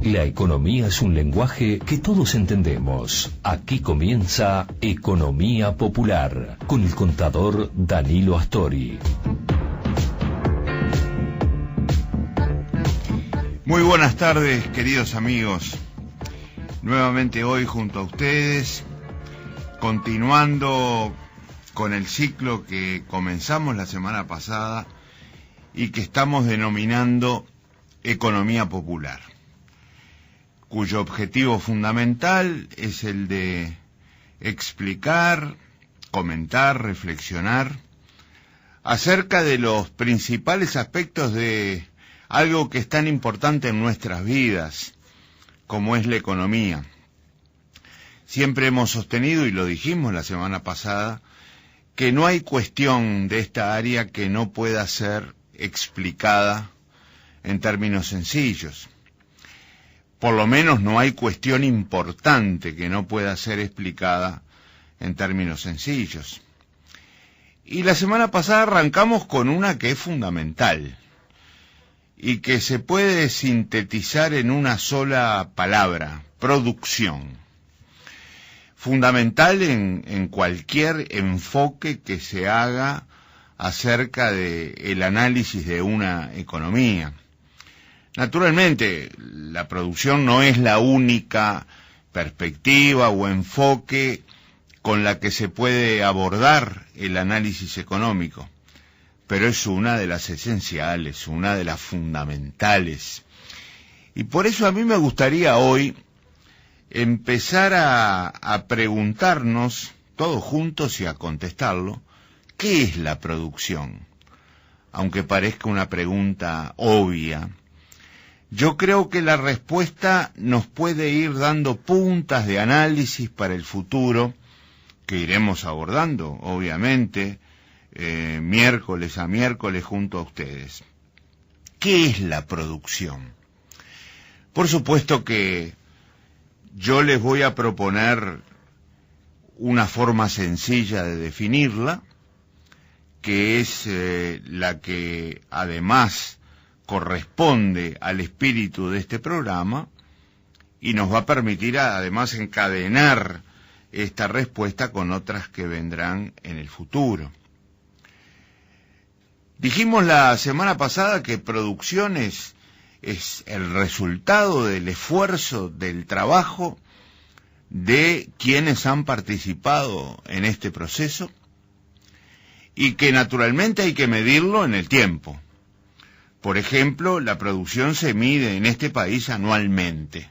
La economía es un lenguaje que todos entendemos. Aquí comienza Economía Popular, con el contador Danilo Astori. Muy buenas tardes, queridos amigos. Nuevamente hoy junto a ustedes, continuando con el ciclo que comenzamos la semana pasada y que estamos denominando Economía Popular, cuyo objetivo fundamental es el de explicar, comentar, reflexionar acerca de los principales aspectos de algo que es tan importante en nuestras vidas, como es la economía. Siempre hemos sostenido, y lo dijimos la semana pasada, que no hay cuestión de esta área que no pueda ser explicada en términos sencillos. Por lo menos no hay cuestión importante que no pueda ser explicada en términos sencillos. Y la semana pasada arrancamos con una que es fundamental y que se puede sintetizar en una sola palabra: producción. Fundamental en cualquier enfoque que se haga acerca del análisis de una economía. Naturalmente, la producción no es la única perspectiva o enfoque con la que se puede abordar el análisis económico, pero es una de las esenciales, una de las fundamentales. Y por eso a mí me gustaría hoy empezar a preguntarnos, todos juntos, y a contestarlo: ¿qué es la producción? Aunque parezca una pregunta obvia, yo creo que la respuesta nos puede ir dando puntas de análisis para el futuro, que iremos abordando, obviamente, miércoles a miércoles junto a ustedes. ¿Qué es la producción? Por supuesto que yo les voy a proponer una forma sencilla de definirla, que es la que además corresponde al espíritu de este programa y nos va a permitir además encadenar esta respuesta con otras que vendrán en el futuro. Dijimos la semana pasada que producción es el resultado del esfuerzo, del trabajo de quienes han participado en este proceso, y que naturalmente hay que medirlo en el tiempo. Por ejemplo, la producción se mide en este país anualmente.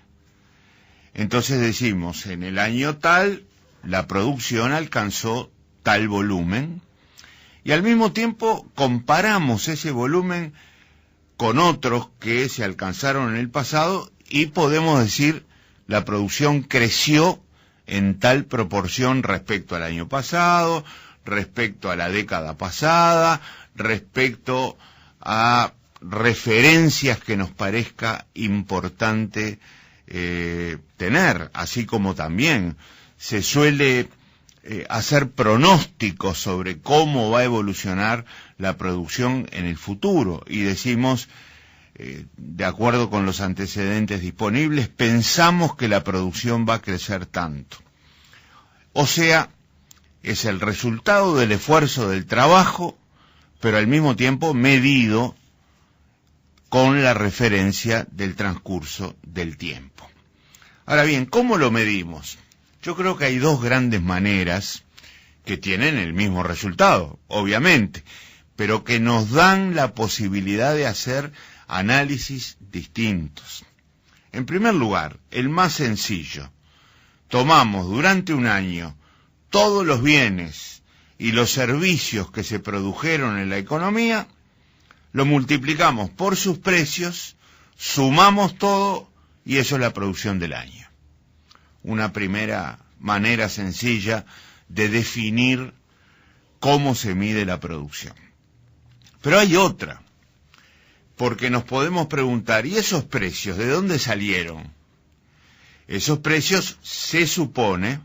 Entonces decimos, en el año tal, la producción alcanzó tal volumen, y al mismo tiempo comparamos ese volumen con otros que se alcanzaron en el pasado, y podemos decir, la producción creció en tal proporción respecto al año pasado, respecto a la década pasada, respecto a referencias que nos parezca importante tener, así como también se suele hacer pronósticos sobre cómo va a evolucionar la producción en el futuro, y decimos, de acuerdo con los antecedentes disponibles, pensamos que la producción va a crecer tanto. O sea, es el resultado del esfuerzo del trabajo, pero al mismo tiempo medido con la referencia del transcurso del tiempo. Ahora bien, ¿cómo lo medimos? Yo creo que hay dos grandes maneras que tienen el mismo resultado, obviamente, pero que nos dan la posibilidad de hacer análisis distintos. En primer lugar, el más sencillo: tomamos durante un año todos los bienes y los servicios que se produjeron en la economía, lo multiplicamos por sus precios, sumamos todo, y eso es la producción del año. Una primera manera sencilla de definir cómo se mide la producción. Pero hay otra, porque nos podemos preguntar, ¿y esos precios de dónde salieron? Esos precios, se supone,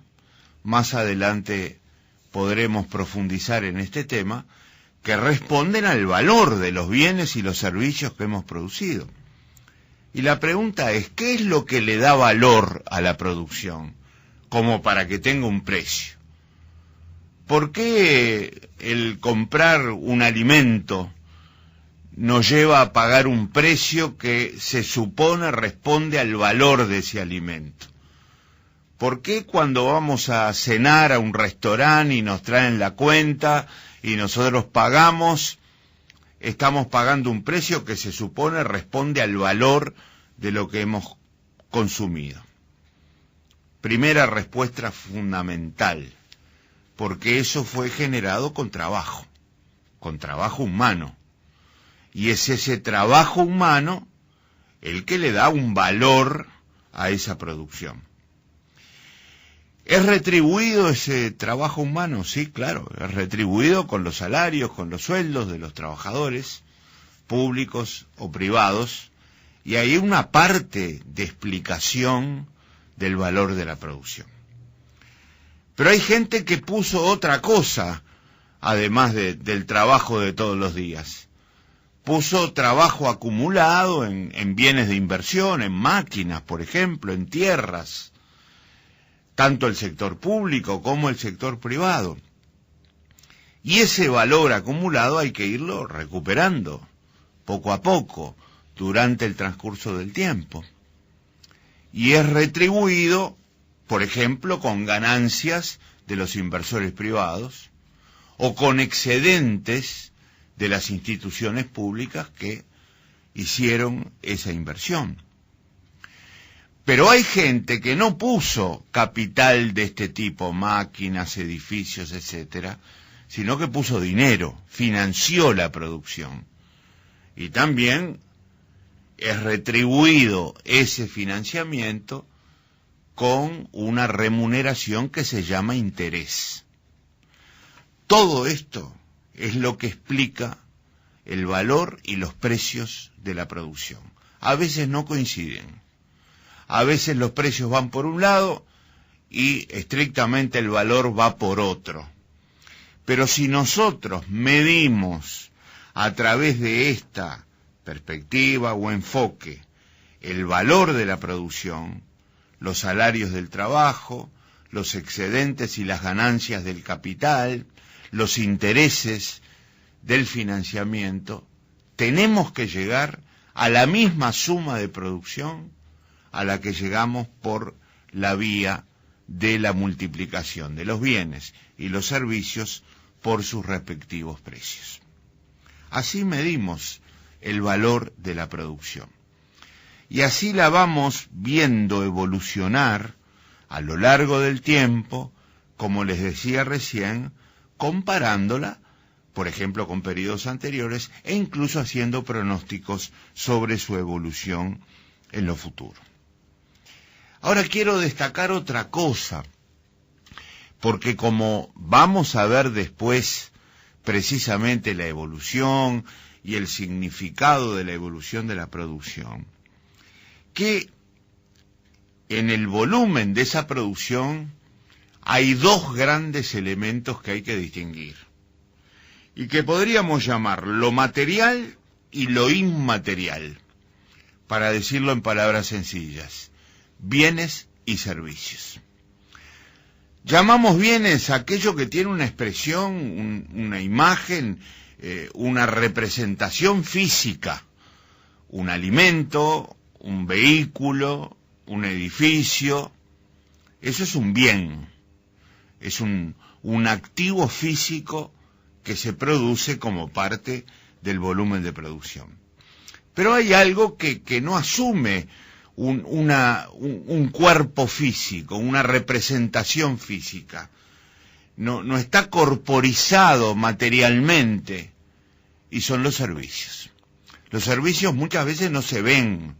más adelante podremos profundizar en este tema, que responden al valor de los bienes y los servicios que hemos producido. Y la pregunta es, ¿qué es lo que le da valor a la producción como para que tenga un precio? ¿Por qué el comprar un alimento nos lleva a pagar un precio que se supone responde al valor de ese alimento? ¿Por qué cuando vamos a cenar a un restaurante y nos traen la cuenta y nosotros pagamos, estamos pagando un precio que se supone responde al valor de lo que hemos consumido? Primera respuesta fundamental, porque eso fue generado con trabajo humano. Y es ese trabajo humano el que le da un valor a esa producción. ¿Es retribuido ese trabajo humano? Sí, claro, es retribuido con los salarios, con los sueldos de los trabajadores, públicos o privados, y hay una parte de explicación del valor de la producción. Pero hay gente que puso otra cosa, además del trabajo de todos los días. Puso trabajo acumulado en bienes de inversión, en máquinas, por ejemplo, en tierras, tanto el sector público como el sector privado. Y ese valor acumulado hay que irlo recuperando, poco a poco, durante el transcurso del tiempo. Y es retribuido, por ejemplo, con ganancias de los inversores privados o con excedentes de las instituciones públicas que hicieron esa inversión. Pero hay gente que no puso capital de este tipo, máquinas, edificios, etcétera, sino que puso dinero, financió la producción. Y también es retribuido ese financiamiento con una remuneración que se llama interés. Todo esto es lo que explica el valor y los precios de la producción. A veces no coinciden. A veces los precios van por un lado y estrictamente el valor va por otro. Pero si nosotros medimos a través de esta perspectiva o enfoque el valor de la producción, los salarios del trabajo, los excedentes y las ganancias del capital, los intereses del financiamiento, tenemos que llegar a la misma suma de producción a la que llegamos por la vía de la multiplicación de los bienes y los servicios por sus respectivos precios. Así medimos el valor de la producción. Y así la vamos viendo evolucionar a lo largo del tiempo, como les decía recién, comparándola, por ejemplo, con periodos anteriores e incluso haciendo pronósticos sobre su evolución en lo futuro. Ahora quiero destacar otra cosa, porque como vamos a ver después precisamente la evolución y el significado de la evolución de la producción, que en el volumen de esa producción hay dos grandes elementos que hay que distinguir, y que podríamos llamar lo material y lo inmaterial, para decirlo en palabras sencillas, bienes y servicios. Llamamos bienes aquello que tiene una expresión, una imagen, una representación física, un alimento, un vehículo, un edificio. Eso es un bien, es un activo físico que se produce como parte del volumen de producción. Pero hay algo que no asume un cuerpo físico, una representación física. No está corporizado materialmente, y son los servicios. Los servicios muchas veces no se ven,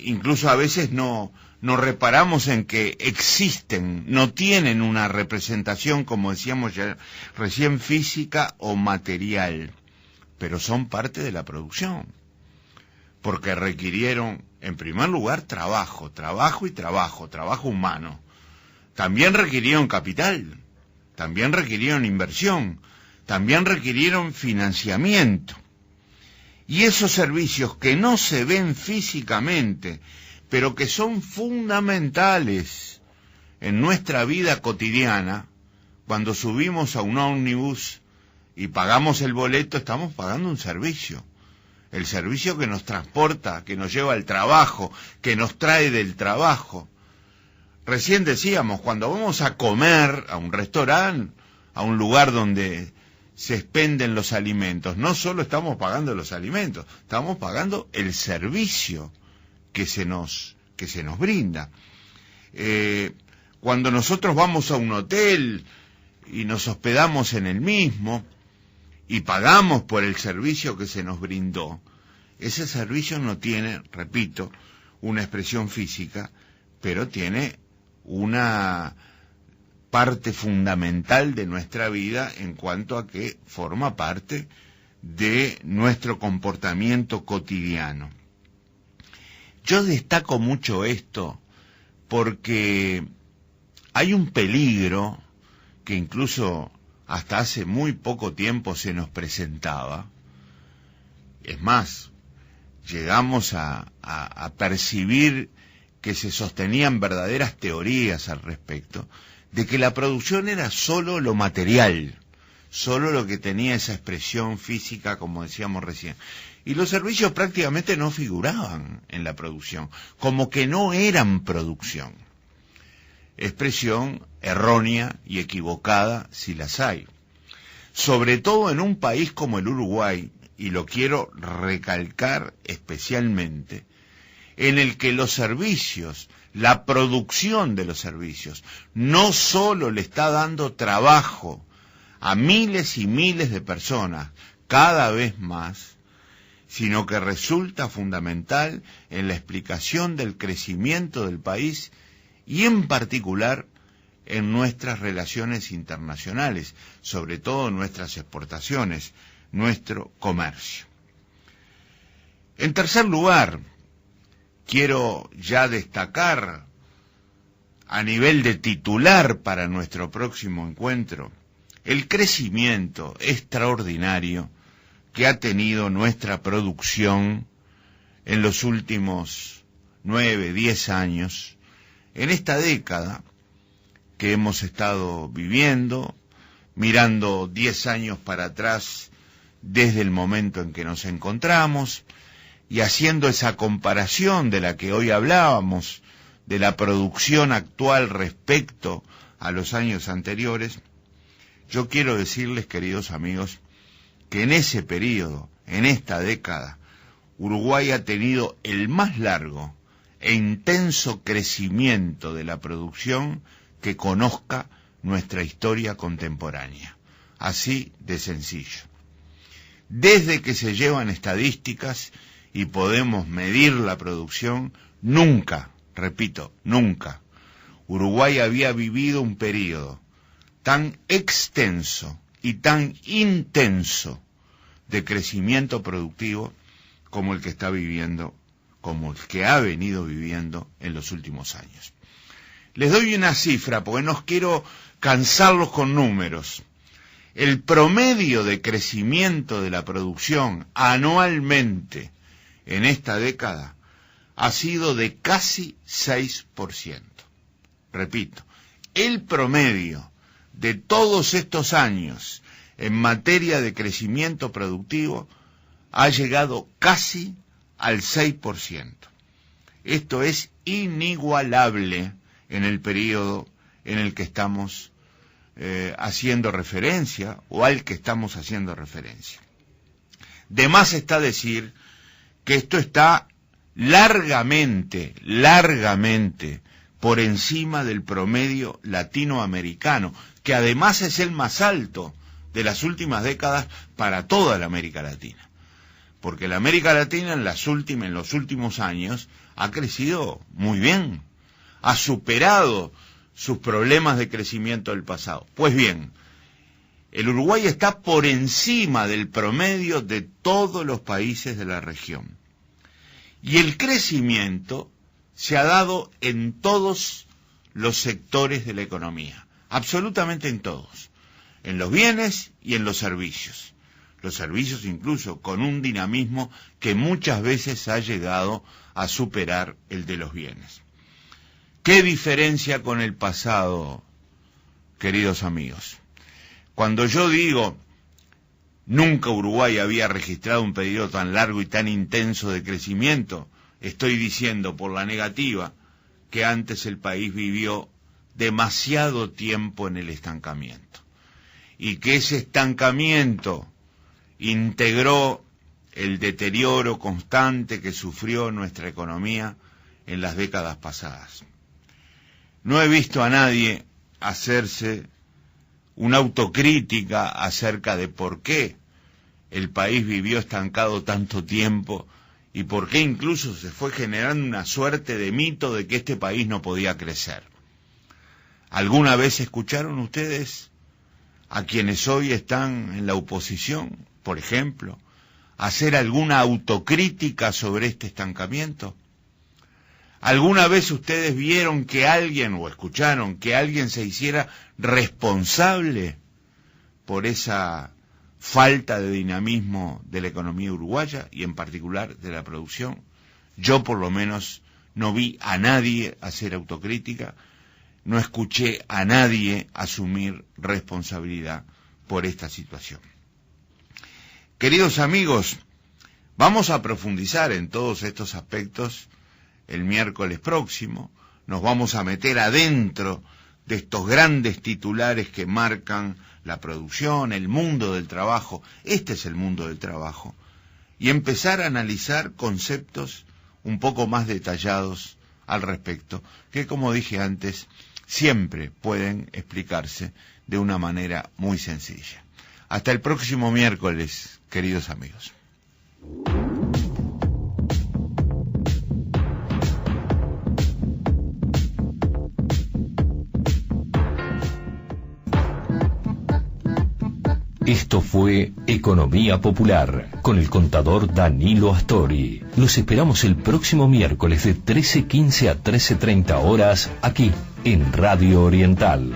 incluso a veces no reparamos en que existen, no tienen una representación, como decíamos ya recién, física o material, pero son parte de la producción, porque requirieron, en primer lugar, trabajo humano. También requirieron capital, también requirieron inversión, también requirieron financiamiento. Y esos servicios que no se ven físicamente, pero que son fundamentales en nuestra vida cotidiana, cuando subimos a un ómnibus y pagamos el boleto, estamos pagando un servicio. El servicio que nos transporta, que nos lleva al trabajo, que nos trae del trabajo. Recién decíamos, cuando vamos a comer a un restaurante, a un lugar donde se expenden los alimentos, no solo estamos pagando los alimentos, estamos pagando el servicio que se nos brinda. Cuando nosotros vamos a un hotel y nos hospedamos en el mismo y pagamos por el servicio que se nos brindó, ese servicio no tiene, repito, una expresión física, pero tiene una parte fundamental de nuestra vida en cuanto a que forma parte de nuestro comportamiento cotidiano. Yo destaco mucho esto porque hay un peligro que incluso hasta hace muy poco tiempo se nos presentaba. Es más, llegamos a percibir que se sostenían verdaderas teorías al respecto, de que la producción era solo lo material, solo lo que tenía esa expresión física, como decíamos recién. Y los servicios prácticamente no figuraban en la producción, como que no eran producción. Expresión errónea y equivocada si las hay. Sobre todo en un país como el Uruguay, y lo quiero recalcar especialmente, en el que los servicios, la producción de los servicios, no solo le está dando trabajo a miles y miles de personas, cada vez más, sino que resulta fundamental en la explicación del crecimiento del país y en particular en nuestras relaciones internacionales, sobre todo nuestras exportaciones, nuestro comercio. En tercer lugar, quiero ya destacar a nivel de titular para nuestro próximo encuentro el crecimiento extraordinario que ha tenido nuestra producción en los últimos 9, 10 años, en esta década que hemos estado viviendo, mirando 10 años para atrás desde el momento en que nos encontramos, y haciendo esa comparación de la que hoy hablábamos, de la producción actual respecto a los años anteriores, yo quiero decirles, queridos amigos, que en ese periodo, en esta década, Uruguay ha tenido el más largo e intenso crecimiento de la producción que conozca nuestra historia contemporánea. Así de sencillo. Desde que se llevan estadísticas y podemos medir la producción, nunca, repito, nunca, Uruguay había vivido un periodo tan extenso y tan intenso de crecimiento productivo como el que está viviendo, como el que ha venido viviendo en los últimos años. Les doy una cifra porque no quiero cansarlos con números. El promedio de crecimiento de la producción anualmente en esta década ha sido de casi 6%. Repito, el promedio de todos estos años en materia de crecimiento productivo ha llegado casi al 6%. Esto es inigualable en el periodo en el que estamos haciendo referencia o al que estamos haciendo referencia. De más está decir que esto está largamente por encima del promedio latinoamericano, que además es el más alto de las últimas décadas para toda la América Latina. Porque la América Latina en los últimos años ha crecido muy bien, ha superado sus problemas de crecimiento del pasado. Pues bien, el Uruguay está por encima del promedio de todos los países de la región. Y el crecimiento se ha dado en todos los sectores de la economía, absolutamente en todos, en los bienes y en los servicios. los servicios incluso con un dinamismo que muchas veces ha llegado a superar el de los bienes. ¿Qué diferencia con el pasado, queridos amigos? Cuando yo digo nunca Uruguay había registrado un periodo tan largo y tan intenso de crecimiento, estoy diciendo por la negativa que antes el país vivió demasiado tiempo en el estancamiento y que ese estancamiento integró el deterioro constante que sufrió nuestra economía en las décadas pasadas. No he visto a nadie hacerse una autocrítica acerca de por qué el país vivió estancado tanto tiempo y por qué incluso se fue generando una suerte de mito de que este país no podía crecer. ¿Alguna vez escucharon ustedes a quienes hoy están en la oposición, por ejemplo, hacer alguna autocrítica sobre este estancamiento? ¿Alguna vez ustedes vieron que alguien o escucharon que alguien se hiciera responsable por esa falta de dinamismo de la economía uruguaya y en particular de la producción? Yo por lo menos no vi a nadie hacer autocrítica, no escuché a nadie asumir responsabilidad por esta situación. Queridos amigos, vamos a profundizar en todos estos aspectos el miércoles próximo. Nos vamos a meter adentro de estos grandes titulares que marcan la producción, el mundo del trabajo. Este es el mundo del trabajo. Y empezar a analizar conceptos un poco más detallados al respecto, que como dije antes, siempre pueden explicarse de una manera muy sencilla. Hasta el próximo miércoles, queridos amigos. Esto fue Economía Popular con el contador Danilo Astori. Los esperamos el próximo miércoles de 13:15 a 13:30 horas aquí en Radio Oriental.